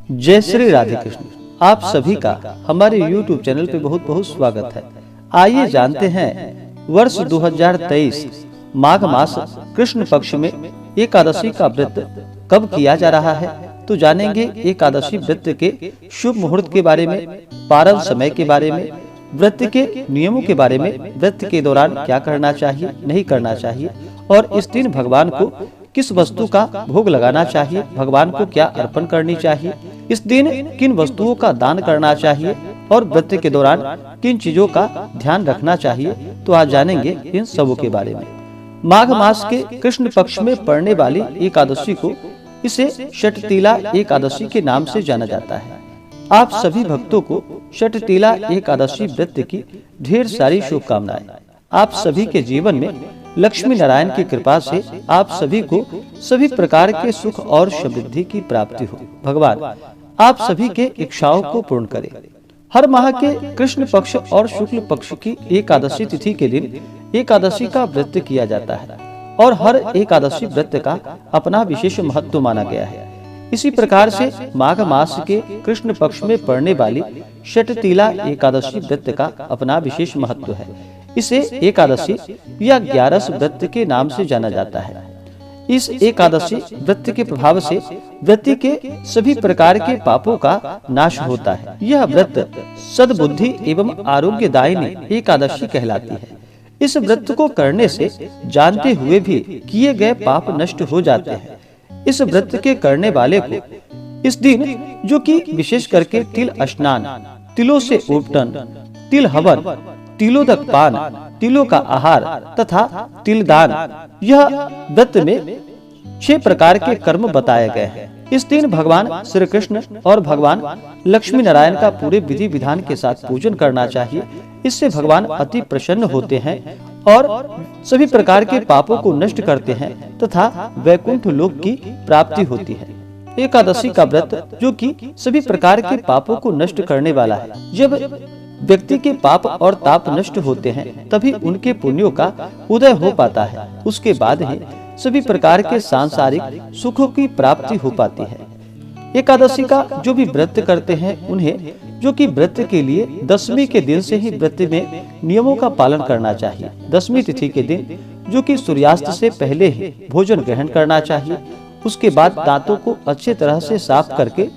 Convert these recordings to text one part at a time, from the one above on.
जय श्री राधे कृष्ण। आप सभी का हमारे YouTube चैनल पे बहुत बहुत स्वागत है। आइए जानते हैं वर्ष 2023 माघ मास कृष्ण पक्ष में एकादशी का व्रत कब किया जा रहा है। तो जानेंगे एकादशी व्रत के शुभ मुहूर्त के बारे में, पारण समय के बारे में, व्रत के नियमों के बारे में, व्रत के दौरान क्या करना चाहिए, नहीं करना चाहिए, और इस दिन भगवान को किस वस्तु का भोग लगाना चाहिए, भगवान को क्या अर्पण करनी चाहिए, इस दिन किन वस्तुओं का दान करना चाहिए और व्रत के दौरान किन चीजों का ध्यान रखना चाहिए। तो आज जानेंगे इन सबों के बारे में। माघ मास के कृष्ण पक्ष में पड़ने वाली एकादशी को इसे षटतिला एकादशी के नाम से जाना जाता है। आप सभी भक्तों को षटतिला एकादशी व्रत की ढेर सारी शुभकामनाएं। आप सभी के जीवन में लक्ष्मी नारायण की कृपा से आप सभी को सभी प्रकार के सुख और समृद्धि की प्राप्ति हो। भगवान आप सभी के इच्छाओं को पूर्ण करे। हर माह के कृष्ण पक्ष और शुक्ल पक्ष की एकादशी तिथि के दिन एकादशी का व्रत किया जाता है और हर एकादशी व्रत का अपना विशेष महत्व माना गया है। इसी प्रकार से माघ मास के कृष्ण पक्ष में पड़ने वाली षटतिला एकादशी व्रत का अपना विशेष महत्व है। इसे एकादशी या 11 व्रत के नाम से जाना जाता है। इस एकादशी व्रत के प्रभाव से व्रती के सभी प्रकार के पापों का नाश होता है। यह व्रत सद्बुद्धि एवं आरोग्यदायिनी एकादशी कहलाती है। इस व्रत को करने से जानते हुए भी किए गए पाप नष्ट हो जाते हैं। इस व्रत के करने वाले को इस दिन, जो कि विशेष करके तिल स्नान, तिलों से उपटन, तिल हवन, तिलोदक पान, तिलों का आहार तथा तिलदान, यह व्रत में 6 प्रकार के कर्म बताए गए हैं। इस दिन भगवान श्री कृष्ण और भगवान लक्ष्मी नारायण का पूरे विधि विधान के साथ पूजन करना चाहिए। इससे भगवान अति प्रसन्न होते हैं और सभी प्रकार के पापों को नष्ट करते हैं तथा वैकुंठ लोक की प्राप्ति होती है। एकादशी का व्रत, जो कि सभी प्रकार के पापों को नष्ट करने वाला है। जब व्यक्ति के पाप और ताप नष्ट होते हैं तभी उनके पुण्यों का उदय हो पाता है। उसके बाद ही सभी प्रकार के सांसारिक सुखों की प्राप्ति हो पाती है। एकादशी का जो भी व्रत करते हैं उन्हें, जो कि व्रत के लिए दशमी के दिन से ही व्रत में नियमों का पालन करना चाहिए। दशमी तिथि के दिन, जो कि सूर्यास्त से पहले ही भोजन ग्रहण करना चाहिए। उसके बाद दांतों को अच्छे तरह से साफ करके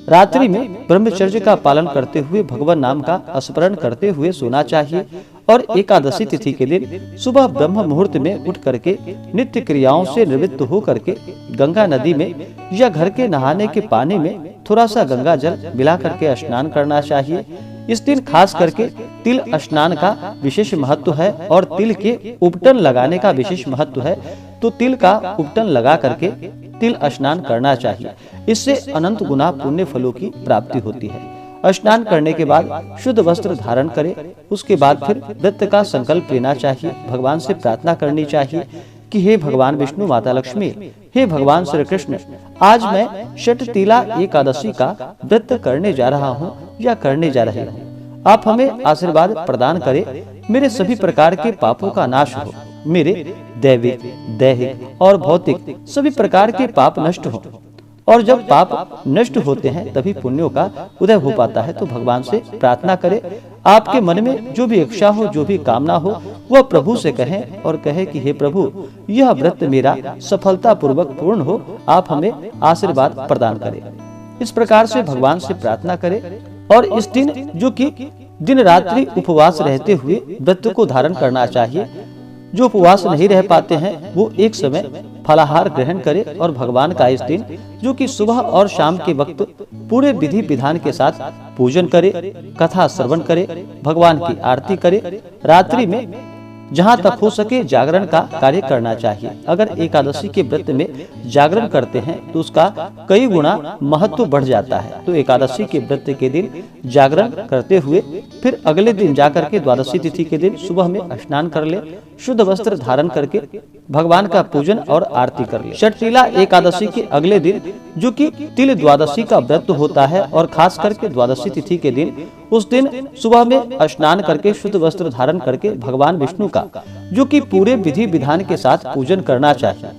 रात्रि में ब्रह्मचर्य का पालन करते हुए भगवान नाम का स्मरण करते हुए सोना चाहिए। और एकादशी तिथि के दिन सुबह ब्रह्म मुहूर्त में उठ करके नित्य क्रियाओं से निवृत्त हो करके गंगा नदी में या घर के नहाने के पानी में थोड़ा सा गंगा जल मिला करके स्नान करना चाहिए। इस दिन खास करके तिल स्नान का विशेष महत्व है और तिल के उपटन लगाने का विशेष महत्व है। तो तिल का उपटन लगा करके तिल स्नान करना चाहिए। इससे अनंत गुना पुण्य फलों की प्राप्ति होती है। स्नान करने के बाद शुद्ध वस्त्र धारण करें। उसके बाद फिर व्रत का संकल्प लेना चाहिए। भगवान से प्रार्थना करनी चाहिए कि हे भगवान विष्णु, माता लक्ष्मी, हे भगवान श्री कृष्ण, आज मैं षटतिला एकादशी का व्रत करने जा रहा हूँ या करने जा रही हूँ। आप हमें आशीर्वाद प्रदान करें। मेरे सभी प्रकार के पापों का नाश हो। मेरे दैविक, दैहिक और भौतिक सभी प्रकार के पाप नष्ट हो। और जब पाप नष्ट होते हैं तभी पुण्यों का उदय हो पाता है। तो भगवान से प्रार्थना करें। आपके मन में जो भी इच्छा हो, जो भी कामना हो, वह प्रभु से कहें और कहे कि हे प्रभु, यह व्रत मेरा सफलता पूर्वक पूर्ण हो। आप हमें आशीर्वाद प्रदान करें। इस प्रकार से भगवान से प्रार्थना करें। और इस दिन, जो कि दिन रात्रि उपवास रहते हुए व्रत को धारण करना चाहिए। जो उपवास नहीं रह पाते हैं वो एक समय फलाहार ग्रहण करे और भगवान का इस दिन, जो कि सुबह और शाम के वक्त पूरे विधि विधान के साथ पूजन करे, कथा श्रवण करे, भगवान की आरती करे। रात्रि में जहाँ तक हो सके जागरण का कार्य करना चाहिए। अगर एकादशी के व्रत में जागरण करते हैं तो उसका कई गुना महत्व बढ़ जाता है। तो एकादशी के व्रत के दिन जागरण करते हुए फिर अगले दिन जाकर के द्वादशी तिथि के दिन सुबह में स्नान कर ले, शुद्ध वस्त्र धारण करके भगवान का पूजन और आरती कर ले। षटतिला एकादशी के अगले दिन, जो कि तिल द्वादशी का व्रत होता है, और खास करके द्वादशी तिथि के दिन, उस दिन सुबह में स्नान करके शुद्ध वस्त्र धारण करके भगवान विष्णु का, जो कि पूरे विधि विधान के साथ पूजन करना चाहिए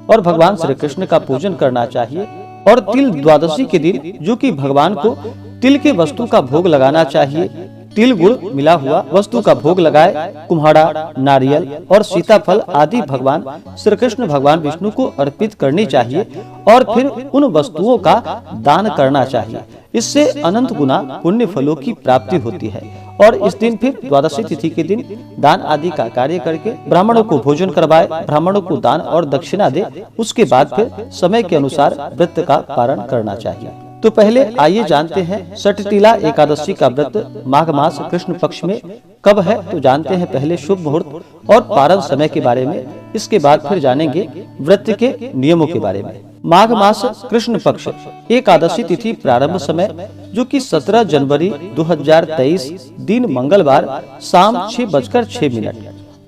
और भगवान श्री कृष्ण का पूजन करना चाहिए। और तिल द्वादशी के दिन जो कि भगवान को तिल के वस्तु का भोग लगाना चाहिए, तिल गुड़ मिला हुआ वस्तु का भोग लगाए, कुम्हाड़ा, नारियल और सीताफल आदि भगवान श्री कृष्ण भगवान विष्णु को अर्पित करनी चाहिए और फिर उन वस्तुओं का दान करना चाहिए। इससे अनंत गुना पुण्य फलों की प्राप्ति होती है। और इस दिन फिर द्वादशी तिथि के दिन दान आदि का कार्य करके ब्राह्मणों को भोजन करवाए, ब्राह्मणों को दान और दक्षिणा दे। उसके बाद फिर समय के अनुसार व्रत का पारण करना चाहिए। तो पहले आइए जानते हैं षटतिला एकादशी का व्रत माघ मास कृष्ण पक्ष में कब है। तो जानते हैं पहले शुभ मुहूर्त और पारण समय के बारे में। इसके बाद फिर जानेंगे व्रत के नियमों के बारे में। माघ मास कृष्ण पक्ष एकादशी तिथि प्रारंभ समय जो कि 17 जनवरी 2023 दिन मंगलवार शाम 6:06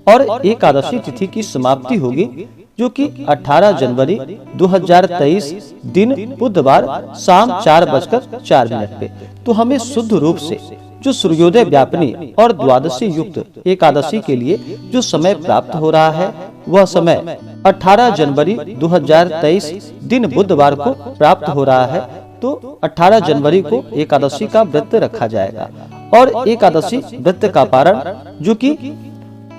और एकादशी तिथि की समाप्ति होगी जो कि 18 जनवरी 2023 दिन बुधवार शाम 4:04 पे। तो हमें शुद्ध रूप से जो सूर्योदय व्यापनी और द्वादशी युक्त एकादशी के लिए जो समय प्राप्त हो रहा है वह समय 18 जनवरी 2023 दिन बुधवार को प्राप्त हो रहा है। तो 18 जनवरी को एकादशी का व्रत रखा जाएगा और एकादशी व्रत का पारण जो कि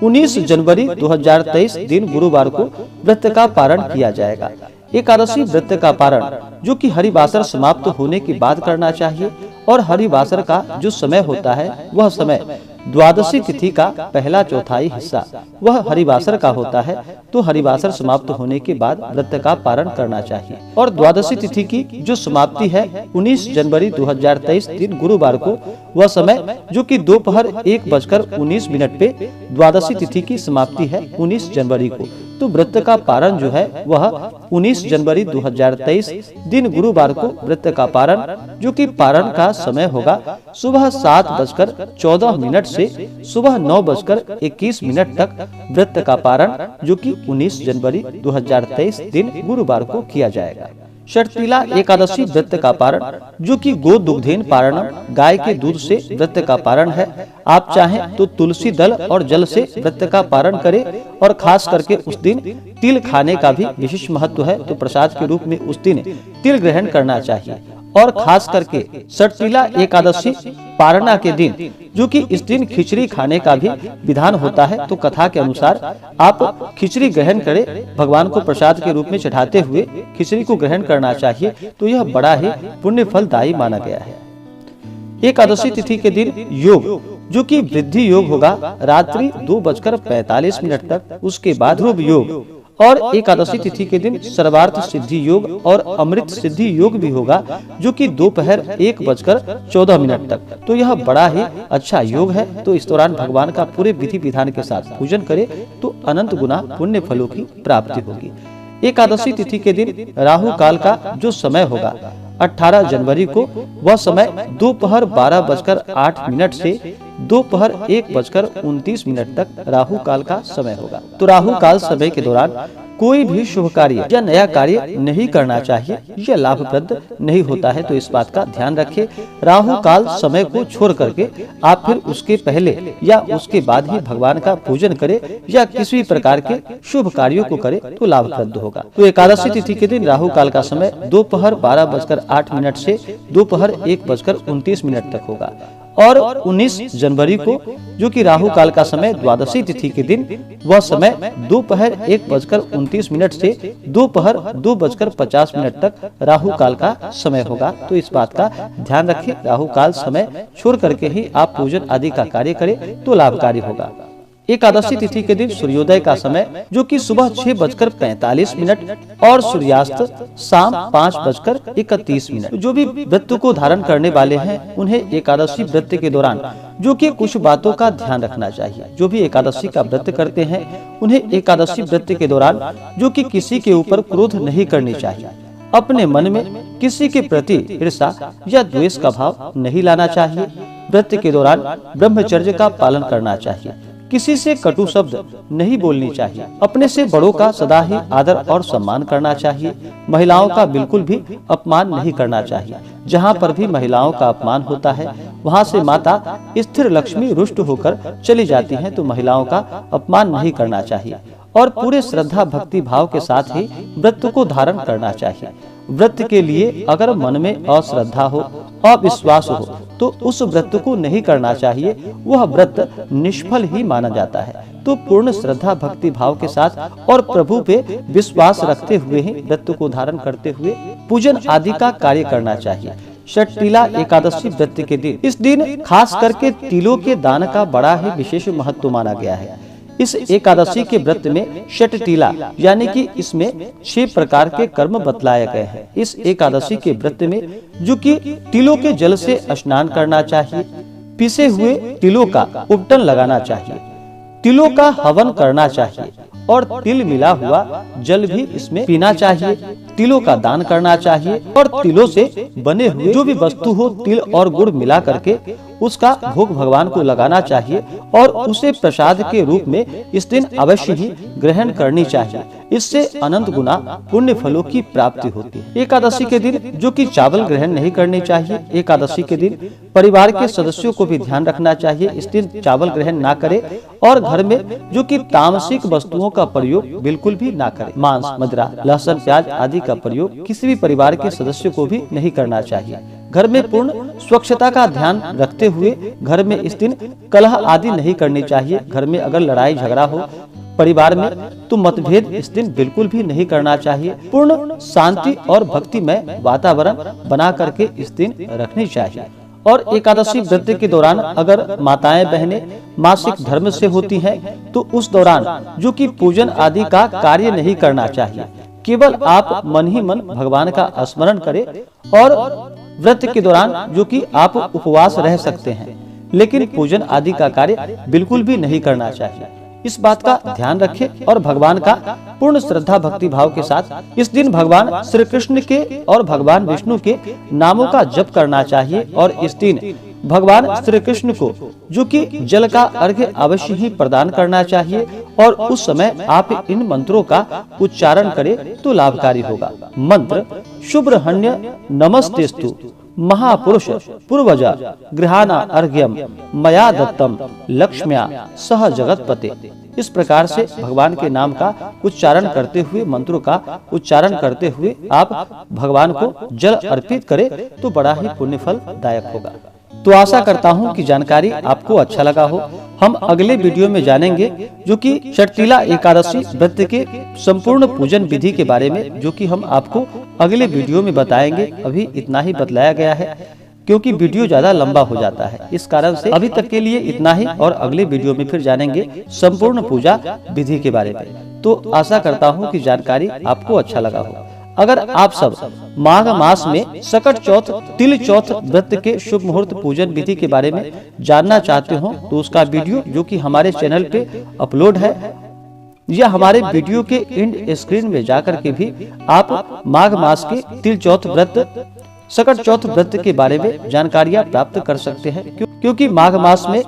19 जनवरी 2023 दिन गुरुवार को व्रत का पारण किया जाएगा। एकादशी व्रत का पारण जो कि हरिवासर समाप्त होने के बाद करना चाहिए और हरिवासर का जो समय होता है वह समय द्वादशी तिथि का पहला चौथाई हिस्सा वह हरिवासर का होता है। तो हरिवासर समाप्त होने के बाद व्रत का पारण करना चाहिए और द्वादशी तिथि की जो समाप्ति है 19 जनवरी 2023 दिन गुरुवार को वह समय जो कि दोपहर 1:19 पे द्वादशी तिथि की समाप्ति है 19 जनवरी को। तो व्रत का पारण जो है वह 19 जनवरी 2023 दिन गुरुवार को व्रत का पारण जो कि पारण का समय होगा सुबह 7:14 से सुबह 9:21 तक व्रत का पारण जो कि 19 जनवरी 2023 दिन गुरुवार को किया जाएगा। षटतिला एकादशी व्रत का पारण जो कि गो दुग्धेन पारणम गाय के दूध से व्रत का पारण है। आप चाहें तो तुलसी दल और जल से व्रत का पारण करें और खास करके उस दिन तिल खाने का भी विशेष महत्व है। तो प्रसाद के रूप में उस दिन तिल ग्रहण करना चाहिए और खास करके षटतिला एकादशी पारणा के दिन जो कि इस दिन खिचड़ी खाने का भी विधान होता है। तो कथा के अनुसार आप खिचड़ी ग्रहण करें, भगवान को प्रसाद के रूप में चढ़ाते हुए खिचड़ी को ग्रहण करना चाहिए। तो यह बड़ा ही पुण्य फलदायी माना गया है। एकादशी तिथि के दिन योग जो कि वृद्धि योग होगा रात्रि 2:45 तक। उसके बाद ध्रुव योग और एकादशी तिथि के दिन सर्वार्थ सिद्धि योग और अमृत सिद्धि योग भी होगा जो कि दोपहर 1:14 तक। तो यह बड़ा ही अच्छा योग है। तो इस दौरान भगवान का पूरे विधि विधान के साथ पूजन करें तो अनंत गुना पुण्य फलों की प्राप्ति होगी। एकादशी तिथि के दिन राहु काल का जो समय होगा 18 जनवरी को वह समय दोपहर 12:08 से दोपहर 1:29 तक राहु काल का समय होगा। तो राहु काल समय के दौरान कोई भी शुभ कार्य या नया कार्य नहीं करना चाहिए, यह लाभप्रद नहीं होता है। तो इस बात का ध्यान रखें। राहु काल समय को छोड़ करके आप फिर उसके पहले या उसके बाद ही भगवान का पूजन करें या किसी भी प्रकार के शुभ कार्यों को करें तो लाभप्रद होगा। तो एकादशी तिथि के दिन राहु काल का समय दोपहर 12:08 से दोपहर 1:29 तक होगा और 19 जनवरी को जो कि राहु काल का समय द्वादशी तिथि के दिन वह समय दोपहर 1:29 से दोपहर 2:50 तक राहु काल का समय होगा। तो इस बात का ध्यान रखें। राहु काल समय छोड़ करके ही आप पूजन आदि का कार्य करें तो लाभकारी होगा। एकादशी तिथि के दिन सूर्योदय का समय जो कि सुबह 6:45 और सूर्यास्त शाम 5:31। जो भी व्रत को धारण करने वाले हैं उन्हें एकादशी व्रत के दौरान जो कि कुछ बातों का ध्यान रखना चाहिए। जो भी एकादशी का व्रत करते हैं उन्हें एकादशी व्रत के दौरान जो कि किसी के ऊपर क्रोध नहीं करनी चाहिए, अपने मन में किसी के प्रति ईर्ष्या या द्वेष का भाव नहीं लाना चाहिए। व्रत के दौरान ब्रह्मचर्य का पालन करना चाहिए, किसी से कटु शब्द नहीं बोलनी चाहिए, अपने से बड़ों का सदा ही आदर और सम्मान करना चाहिए। महिलाओं का बिल्कुल भी अपमान नहीं करना चाहिए। जहाँ पर भी महिलाओं का अपमान होता है वहाँ से माता स्थिर लक्ष्मी रुष्ट होकर चली जाती हैं। तो महिलाओं का अपमान नहीं करना चाहिए और पूरे श्रद्धा भक्ति भाव के साथ ही व्रत को धारण करना चाहिए। व्रत के लिए अगर मन में अश्रद्धा हो, अविश्वास हो, तो उस व्रत को नहीं करना चाहिए, वह व्रत निष्फल ही माना जाता है। तो पूर्ण श्रद्धा भक्ति भाव के साथ और प्रभु पे विश्वास रखते हुए ही व्रत को धारण करते हुए पूजन आदि का कार्य करना चाहिए। षटतिला एकादशी व्रत के दिन, इस दिन खास करके तिलों के दान का बड़ा ही विशेष महत्व माना गया है। इस एकादशी के व्रत में षटतिला यानी कि इसमें 6 प्रकार के कर्म बतलाए गए हैं। इस एकादशी के व्रत में जो कि तिलों के जल से स्नान करना चाहिए, पिसे हुए तिलों का उपटन लगाना चाहिए, तिलों का हवन करना चाहिए और तिल मिला हुआ जल भी इसमें पीना चाहिए, तिलों का दान करना चाहिए और तिलों से बने हुए जो भी वस्तु हो तिल और गुड़ मिला करके उसका भोग भगवान को लगाना चाहिए और उसे प्रसाद के रूप में इस दिन अवश्य ही ग्रहण करनी चाहिए। इससे अनंत गुना पुण्य फलों की प्राप्ति होती है। एकादशी के दिन जो कि चावल ग्रहण नहीं करने चाहिए। एकादशी के दिन परिवार के सदस्यों को भी ध्यान रखना चाहिए, इस दिन चावल ग्रहण ना करे और घर में जो कि तामसिक वस्तुओं का प्रयोग बिल्कुल भी ना करे। मांस, मदिरा, लहसुन, प्याज आदि का प्रयोग किसी भी परिवार के सदस्य को भी नहीं करना चाहिए। घर में पूर्ण स्वच्छता का ध्यान रखते हुए घर में इस दिन कलह आदि नहीं करनी चाहिए। घर में अगर लड़ाई झगड़ा हो परिवार में तो मतभेद इस दिन बिल्कुल भी नहीं करना चाहिए। पूर्ण शांति और भक्तिमय वातावरण बना करके इस दिन रखनी चाहिए। और एकादशी व्रत के दौरान अगर माताएं बहनें मासिक धर्म से होती हैं तो उस दौरान जो कि पूजन आदि का कार्य नहीं करना चाहिए। केवल आप मन ही मन भगवान का स्मरण करें और व्रत के दौरान जो कि आप उपवास रह सकते हैं, लेकिन पूजन आदि का कार्य बिल्कुल भी नहीं करना चाहिए। इस बात का ध्यान रखें और भगवान का पूर्ण श्रद्धा भक्ति भाव के साथ इस दिन भगवान श्री कृष्ण के और भगवान विष्णु के नामों का जप करना चाहिए। और इस दिन भगवान श्री कृष्ण को जो कि जल का अर्घ्य अवश्य ही प्रदान करना चाहिए और उस समय आप इन मंत्रों का उच्चारण करें तो लाभकारी होगा। मंत्र शुभ्रहण्य नमस्तेस्तु महापुरुष पूर्वज गृहाना अर्घ्यम मया दत्तम लक्ष्म्या सह जगतपते। इस प्रकार से भगवान के नाम का उच्चारण करते हुए मंत्रों का उच्चारण करते हुए आप भगवान को जल अर्पित करें तो बड़ा ही पुण्य फल दायक होगा। तो आशा करता हूँ कि जानकारी आपको अच्छा लगा हो। हम अगले वीडियो में जानेंगे जो कि षटतिला एकादशी व्रत के संपूर्ण पूजन विधि के बारे में, जो कि हम आपको अगले वीडियो में बताएंगे। अभी इतना ही बतलाया गया है क्योंकि वीडियो ज्यादा लंबा हो जाता है, इस कारण से अभी तक के लिए इतना ही और अगले वीडियो में फिर जानेंगे संपूर्ण पूजा विधि के बारे में। तो आशा करता हूँ कि जानकारी आपको अच्छा लगा हो। अगर आप सब माघ मास में सकट चौथ तिल चौथ व्रत के शुभ मुहूर्त पूजन विधि के बारे में जानना चाहते हो तो उसका वीडियो जो कि हमारे चैनल पे अपलोड है या हमारे वीडियो के एंड स्क्रीन में जाकर के भी आप माघ मास के तिल चौथ व्रत सकट चौथ व्रत के बारे में जानकारियां प्राप्त कर सकते हैं, क्योंकि माघ मास में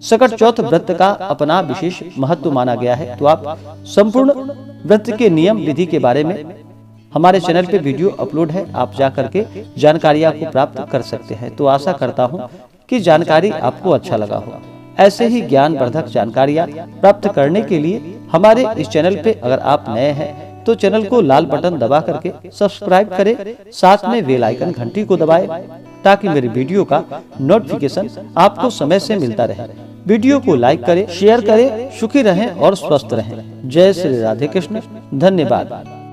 सकट चौथ व्रत का अपना विशेष महत्व माना गया है। तो आप संपूर्ण व्रत के नियम विधि के बारे में हमारे चैनल पे वीडियो अपलोड है, आप जा करके जानकारियां को प्राप्त कर सकते हैं। तो आशा करता हूं कि जानकारी आपको अच्छा लगा हो। ऐसे ही ज्ञानवर्धक जानकारियां प्राप्त करने के लिए हमारे इस चैनल पे अगर आप नए हैं तो चैनल को लाल बटन दबा करके सब्सक्राइब करें, साथ में बेल आइकन घंटी को दबाएं ताकि मेरी वीडियो का नोटिफिकेशन आपको समय से मिलता रहे। वीडियो को लाइक करें, शेयर करें। सुखी रहें और स्वस्थ रहें। जय श्री राधे कृष्ण। धन्यवाद।